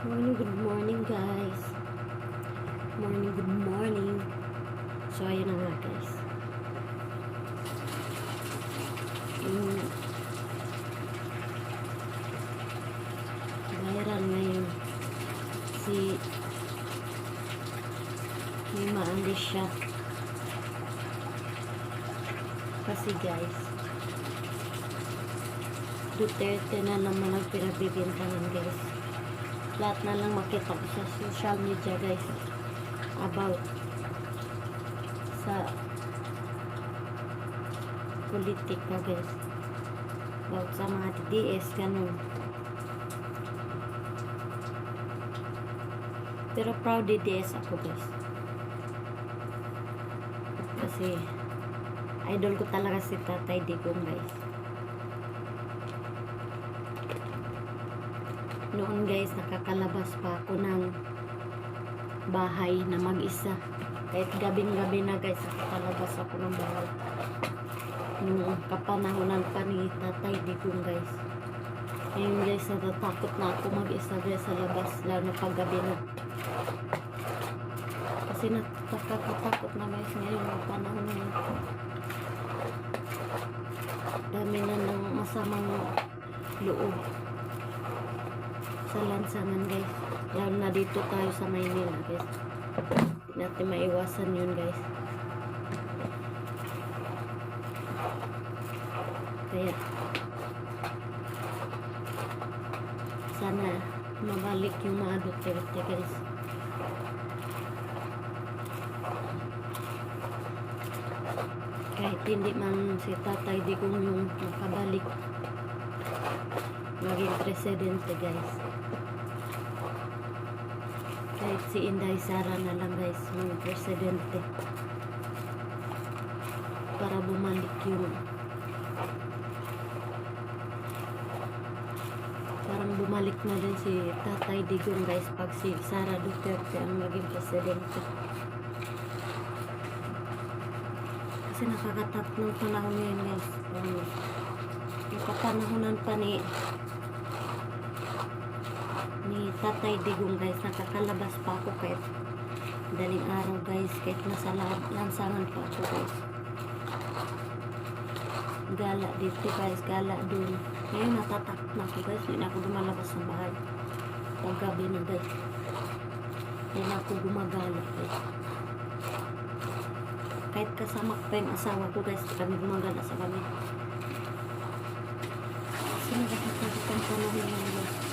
Good morning guys. Good morning. So, ayun na nga guys. Yung viral ngayon si Mima Alicia. Kasi guys, Duterte na naman ang pinagbibintangan guys. Lahat na lang makita ko sa social media guys about sa politika guys, about sa mga DDS ganun. Pero proud DDS ako guys, kasi idol ko talaga si Tatay Digong guys. Noon guys, nakakalabas pa ako ng bahay na mag-isa. Kahit gabing-gabi na guys, nakakalabas ako ng bahay. Nung kapanahonan pa ni Tatay Digong guys. Ngayon guys, natatakot na ako mag-isa guys sa labas, lalo na pag gabi na. Kasi nakakatakot na guys ngayon ng panahon na yun. Dami na ng masamang loob sa lansangan guys, lalo na dito tayo sa Maynila guys. Hindi natin maiwasan yun guys. Kaya sana mabalik yung mga Duterte guys. Kahit hindi man si Tatay Digong yung makabalik maging presidente guys, kahit si Inday Sara na lang guys maging presidente para bumalik yung parang bumalik na din si Tatay Digong guys pag si Sara Duterte ang maging presidente. Kasi nakakatak ng panahon ngayon guys. Nakapanahonan pa ni Tatay Digong guys, nakakalabas pa ako kahit daling araw guys, kahit nasa lansangan pa ako guys. Gala dito guys, gala dun. Ngayon natatakot na ako guys, hindi na ako lumalabas ng bahay pag gabi na guys, hindi na ako gumagala guys. Kahit kasama ko pa yung asawa ko guys, kami gumagala sa kami. Kasi nakakatakot ang panahon ngayon guys.